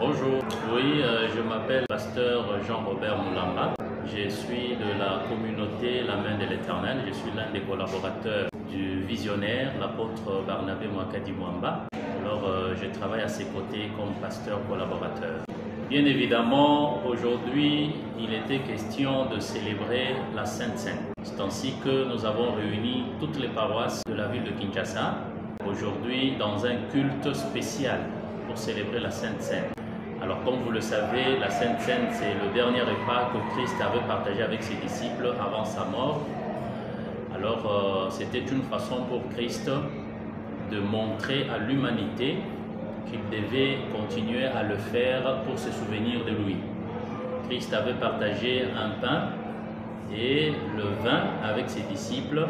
Bonjour, oui, je m'appelle pasteur Jean-Robert Moulamba. Je suis de la communauté La Main de l'Éternel. Je suis l'un des collaborateurs du visionnaire, l'apôtre Barnabé Mwakadi Mwamba. Alors, je travaille à ses côtés comme pasteur collaborateur. Bien évidemment, aujourd'hui, il était question de célébrer la Sainte Seine. C'est ainsi que nous avons réuni toutes les paroisses de la ville de Kinshasa, aujourd'hui dans un culte spécial pour célébrer la Sainte Seine. Alors, comme vous le savez, la Sainte Seine, c'est le dernier repas que Christ avait partagé avec ses disciples avant sa mort. Alors, c'était une façon pour Christ de montrer à l'humanité qu'il devait continuer à le faire pour se souvenir de lui. Christ avait partagé un pain et le vin avec ses disciples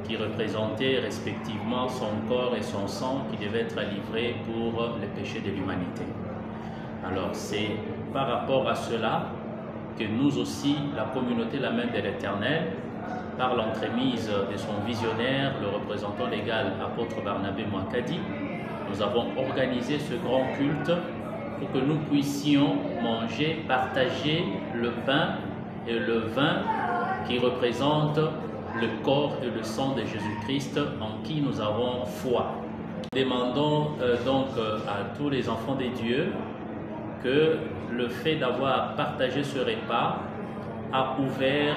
qui représentaient respectivement son corps et son sang qui devaient être livrés pour les péchés de l'humanité. Alors c'est par rapport à cela que nous aussi, la communauté La Main de l'Éternel, par l'entremise de son visionnaire, le représentant légal apôtre Barnabé Mwakadi, nous avons organisé ce grand culte pour que nous puissions manger, partager le pain et le vin qui représentent le corps et le sang de Jésus-Christ en qui nous avons foi. Demandons donc à tous les enfants de Dieu que le fait d'avoir partagé ce repas a ouvert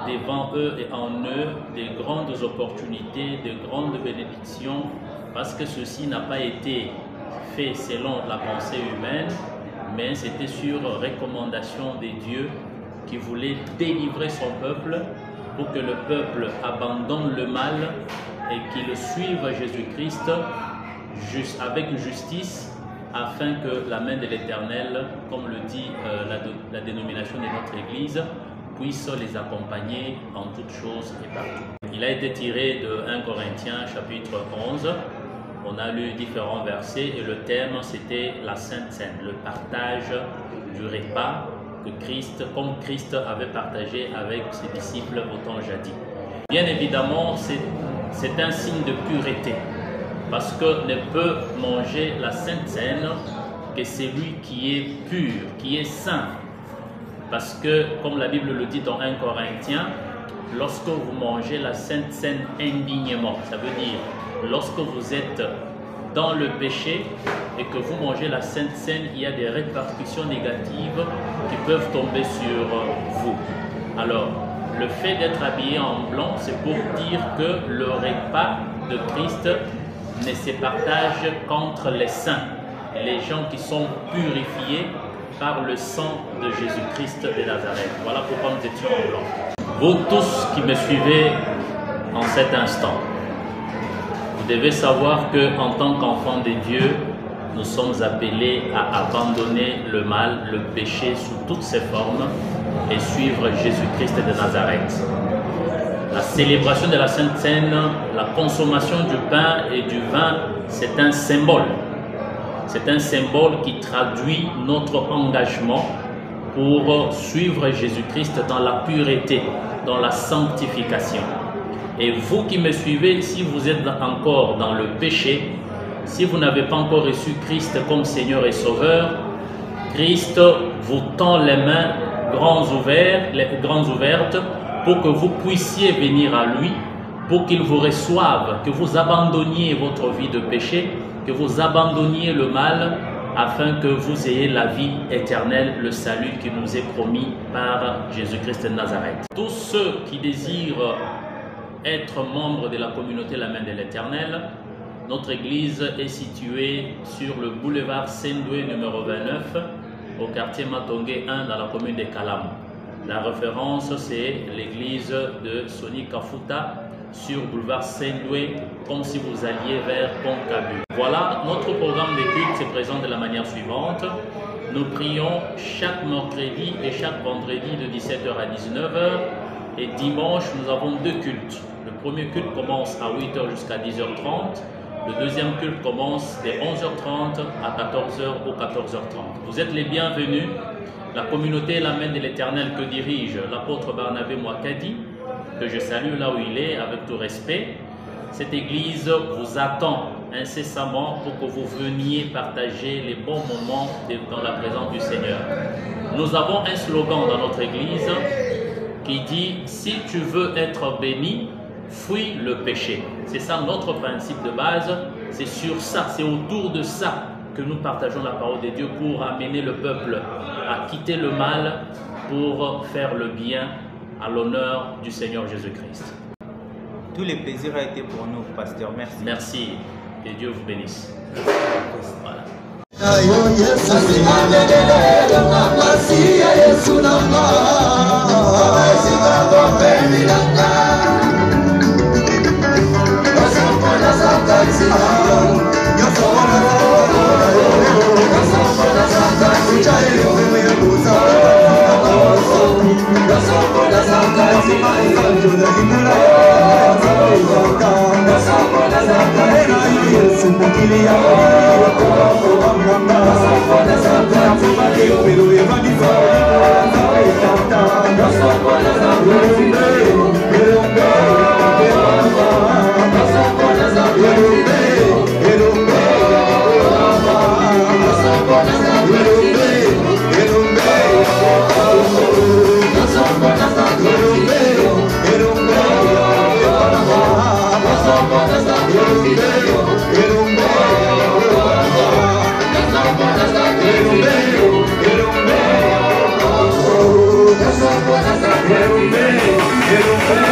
devant eux et en eux des grandes opportunités, de grandes bénédictions, parce que ceci n'a pas été fait selon la pensée humaine, mais c'était sur recommandation des dieux qui voulaient délivrer son peuple pour que le peuple abandonne le mal et qu'il suive Jésus-Christ avec justice, afin que la main de l'Éternel, comme le dit la dénomination de notre Église, puisse les accompagner en toutes choses et partout. Il a été tiré de 1 Corinthiens chapitre 11. On a lu différents versets et le thème c'était la Sainte Seine, le partage du repas que Christ, comme Christ avait partagé avec ses disciples au temps jadis. Bien évidemment, c'est un signe de pureté, parce que ne peut manger la Sainte Seine que celui qui est pur, qui est saint. Parce que, comme la Bible le dit dans 1 Corinthiens, lorsque vous mangez la Sainte Seine indignement, ça veut dire lorsque vous êtes dans le péché et que vous mangez la Sainte Seine, il y a des répercussions négatives qui peuvent tomber sur vous. Alors, le fait d'être habillé en blanc, c'est pour dire que le repas de Christ ne se partage qu'entre les saints, les gens qui sont purifiés par le sang de Jésus-Christ de Nazareth. Voilà pourquoi nous étions en blanc. Vous tous qui me suivez en cet instant, vous devez savoir qu'en tant qu'enfants de Dieu, nous sommes appelés à abandonner le mal, le péché sous toutes ses formes et suivre Jésus-Christ de Nazareth. La célébration de la Sainte Seine, la consommation du pain et du vin, c'est un symbole. C'est un symbole qui traduit notre engagement pour suivre Jésus-Christ dans la pureté, dans la sanctification. Et vous qui me suivez, si vous êtes encore dans le péché, si vous n'avez pas encore reçu Christ comme Seigneur et Sauveur, Christ vous tend les mains grandes ouvertes pour que vous puissiez venir à lui, pour qu'il vous reçoive, que vous abandonniez votre vie de péché, que vous abandonniez le mal, afin que vous ayez la vie éternelle, le salut qui nous est promis par Jésus-Christ de Nazareth. Tous ceux qui désirent être membres de la communauté La Main de l'Éternel, notre église est située sur le boulevard Sendoué numéro 29, au quartier Matongé 1 dans la commune de Kalam. La référence, c'est l'église de Soni Kafuta sur boulevard Sendoué, comme si vous alliez vers Pont-Cabu. Voilà, notre programme de culte se présente de la manière suivante. Nous prions chaque mercredi et chaque vendredi de 17h à 19h. Et dimanche, nous avons deux cultes. Le premier culte commence à 8h jusqu'à 10h30. Le deuxième culte commence de 11h30 à 14h ou 14h30. Vous êtes les bienvenus. La communauté La Main de l'Éternel que dirige l'apôtre Barnabé Mwakadi, que je salue là où il est avec tout respect. Cette église vous attend incessamment pour que vous veniez partager les bons moments dans la présence du Seigneur. Nous avons un slogan dans notre église qui dit « Si tu veux être béni, fuis le péché ». C'est ça notre principe de base, c'est sur ça, c'est autour de ça que nous partageons la parole de Dieu pour amener le peuple à quitter le mal pour faire le bien à l'honneur du Seigneur Jésus-Christ. Tout le plaisir a été pour nous, pasteur. Merci. Merci. Que Dieu vous bénisse. Voilà. Get away.